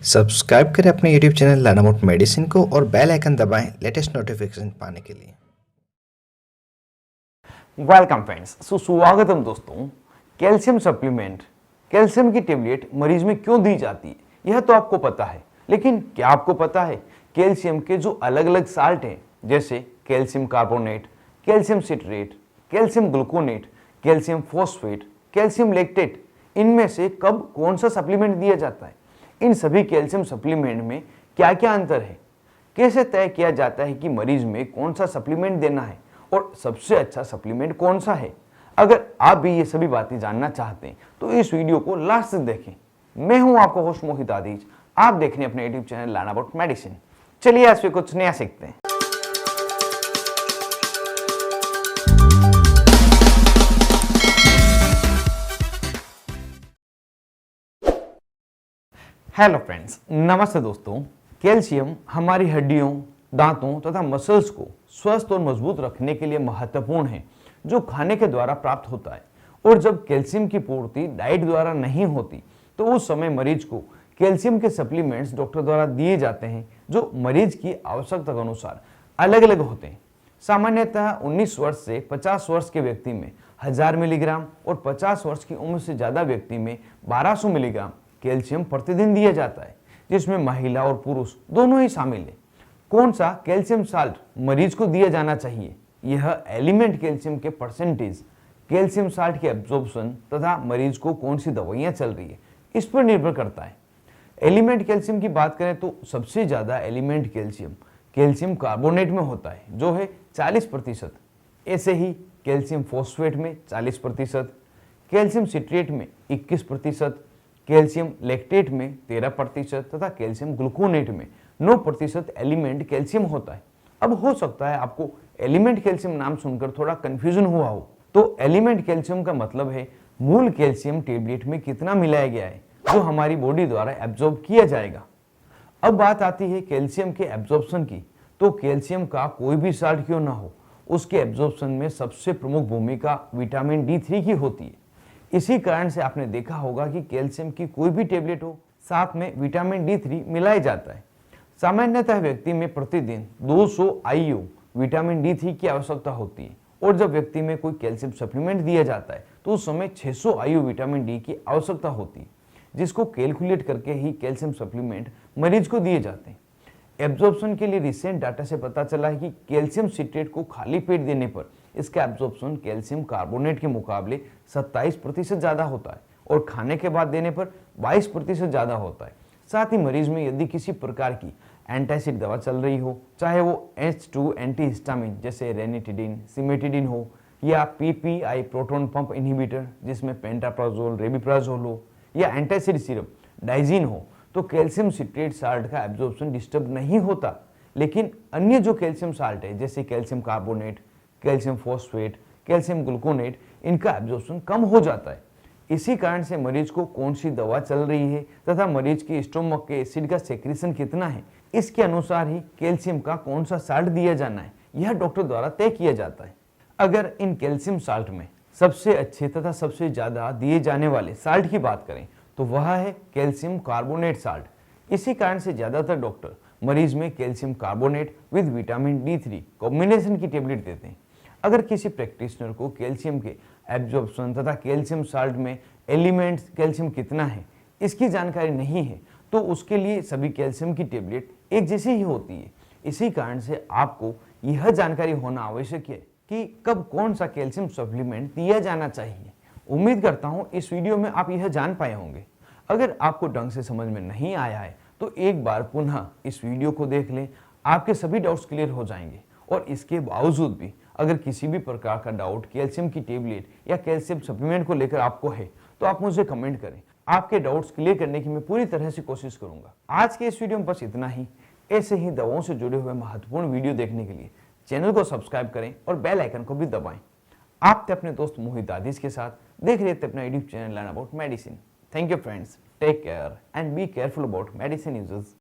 Subscribe करें अपने YouTube channel learn about medicine को और बेल आइकन दबाएं लेटेस्ट नोटिफिकेशन पाने के लिए। वेलकम फ्रेंड्स, स्वागतम दोस्तों। कैल्शियम सप्लीमेंट, कैल्शियम की टेबलेट मरीज में क्यों दी जाती है यह तो आपको पता है, लेकिन क्या आपको पता है कैल्शियम के जो अलग अलग साल्ट हैं जैसे calcium carbonate, calcium citrate, calcium gluconate, calcium phosphate, calcium lactate, इनमें से कब कौन सा सप्लीमेंट दिया जाता है, इन सभी कैल्शियम सप्लीमेंट में क्या क्या अंतर है, कैसे तय किया जाता है कि मरीज में कौन सा सप्लीमेंट देना है और सबसे अच्छा सप्लीमेंट कौन सा है। अगर आप भी ये सभी बातें जानना चाहते हैं तो इस वीडियो को लास्ट तक देखें। मैं हूं आपका होस्ट मोहित आदिज, आप देख रहे हैं अपने YouTube channel learn about medicine. चलिए आज फिर कुछ नया सीखते हैं। हेलो फ्रेंड्स, नमस्ते दोस्तों। कैल्शियम हमारी हड्डियों, दांतों तथा मसल्स को स्वस्थ और मजबूत रखने के लिए महत्वपूर्ण है, जो खाने के द्वारा प्राप्त होता है। और जब कैल्शियम की पूर्ति डाइट द्वारा नहीं होती तो उस समय मरीज को कैल्शियम के सप्लीमेंट्स डॉक्टर द्वारा दिए जाते हैं, जो मरीज की आवश्यकता के अनुसार अलग अलग होते हैं। सामान्यतः 19 वर्ष से 50 वर्ष के व्यक्ति में 1000 मिलीग्राम और 50 वर्ष की उम्र से ज्यादा व्यक्ति में 1200 मिलीग्राम कैल्शियम प्रतिदिन दिया जाता है, जिसमें महिला और पुरुष दोनों ही शामिल है। कौन सा कैल्शियम साल्ट मरीज को दिया जाना चाहिए, यह एलिमेंट कैल्शियम के परसेंटेज, कैल्शियम साल्ट के एब्जॉर्प्शन तथा मरीज को कौन सी दवाइयां चल रही है इस पर निर्भर करता है। एलिमेंट कैल्शियम की बात करें तो सबसे ज्यादा एलिमेंट कैल्शियम कैल्शियम कार्बोनेट में होता है, जो है 40%। ऐसे ही कैल्शियम फॉस्फेट में 40%, कैल्शियम सिट्रेट में 21%, कैल्शियम लैक्टेट में 13% तथा कैल्शियम ग्लूकोनेट में 9% एलिमेंट कैल्शियम होता है। अब हो सकता है आपको एलिमेंट कैल्शियम नाम सुनकर थोड़ा कंफ्यूजन हुआ हो। तो एलिमेंट कैल्शियम का मतलब है मूल कैल्शियम टेबलेट में कितना मिलाया गया है, जो हमारी बॉडी द्वारा एब्जॉर्ब किया जाएगा। अब बात आती है कैल्शियम के एब्जॉर्प्शन की, तो कैल्शियम का कोई भी साल्ट क्यों ना हो, उसके एब्जॉर्प्शन में सबसे प्रमुख भूमिका विटामिन D3 की होती है। इसी कारण से आपने देखा होगा कि कैल्शियम की कोई भी टेबलेट हो, साथ में विटामिन D3 मिलाया जाता है। सामान्यतः व्यक्ति में प्रतिदिन 200 IU विटामिन D3 की आवश्यकता होती है, और जब व्यक्ति में कोई कैल्शियम सप्लीमेंट दिया जाता है तो उस समय 600 IU विटामिन D की आवश्यकता होती है, जिसको कैलकुलेट करके ही कैल्शियम सप्लीमेंट मरीज को दिए जाते हैं। एब्जॉर्प्शन के लिए रिसेंट डाटा से पता चला है कि कैल्शियम सिट्रेट को खाली पेट देने पर इसका एब्जॉर्प्शन कैल्शियम कार्बोनेट के मुकाबले 27% ज्यादा होता है, और खाने के बाद देने पर 22% ज्यादा होता है। साथ ही मरीज में यदि किसी प्रकार की एंटासिड दवा चल रही हो, चाहे वो H2 एंटीहिस्टामिन जैसे रेनिटिडिन, सिमेटिडिन हो, या PPI प्रोटॉन पंप इनहिबिटर जिसमें पेंटाप्राजोल, रेबिप्राजोल हो, या एंटासिड सिरप डाइजीन हो, तो कैल्शियम सिट्रेट साल्ट का एब्जॉर्प्शन डिस्टर्ब नहीं होता। लेकिन अन्य जो कैल्शियम साल्ट है जैसे calcium carbonate, calcium phosphate, calcium gluconate, इनका एब्जॉर्प्शन कम हो जाता है। इसी कारण से मरीज को कौन सी दवा चल रही है तथा मरीज के स्टोमक के एसिड का सेक्रेशन कितना है, इसके अनुसार ही कैल्शियम का कौन सा साल्ट दिया जाना है, यह डॉक्टर द्वारा तय किया जाता है। अगर इन कैल्शियम साल्ट में सबसे अच्छे तथा सबसे ज्यादा दिए जाने वाले साल्ट की बात करें तो वह है कैल्शियम कार्बोनेट साल्ट। इसी कारण से ज्यादातर डॉक्टर मरीज में calcium carbonate with vitamin D3 combination की टेबलेट देते हैं। अगर किसी प्रैक्टिशनर को कैल्शियम के एब्जॉर्प्शन तथा कैल्शियम साल्ट में एलिमेंट्स कैल्शियम कितना है इसकी जानकारी नहीं है, तो उसके लिए सभी कैल्शियम की टेबलेट एक जैसी ही होती है। इसी कारण से आपको यह जानकारी होना आवश्यक है कि कब कौन सा कैल्शियम सप्लीमेंट दिया जाना चाहिए। उम्मीद करता हूं इस वीडियो में आप यह जान पाए होंगे। अगर आपको ढंग से समझ में नहीं आया है तो एक बार पुनः इस वीडियो को देख लें, आपके सभी डाउट्स क्लियर हो जाएंगे। और इसके बावजूद भी अगर किसी भी प्रकार का डाउट कैल्शियम की टेबलेट या कैल्शियम सप्लीमेंट को लेकर आपको है तो आप मुझे कमेंट करें। आपके डाउट्स क्लियर करने की मैं पूरी तरह से कोशिश करूंगा। आज के इस वीडियो में बस इतना ही। ऐसे ही दवाओं से जुड़े हुए महत्वपूर्ण वीडियो देखने के लिए चैनल को सब्सक्राइब करें और बेल आइकन को भी दबाएं। आप थे अपने दोस्त मोहित आदिज के साथ, देख रहे थे अपना YouTube channel learn about medicine. Thank you friends, take care and be careful about medicine uses.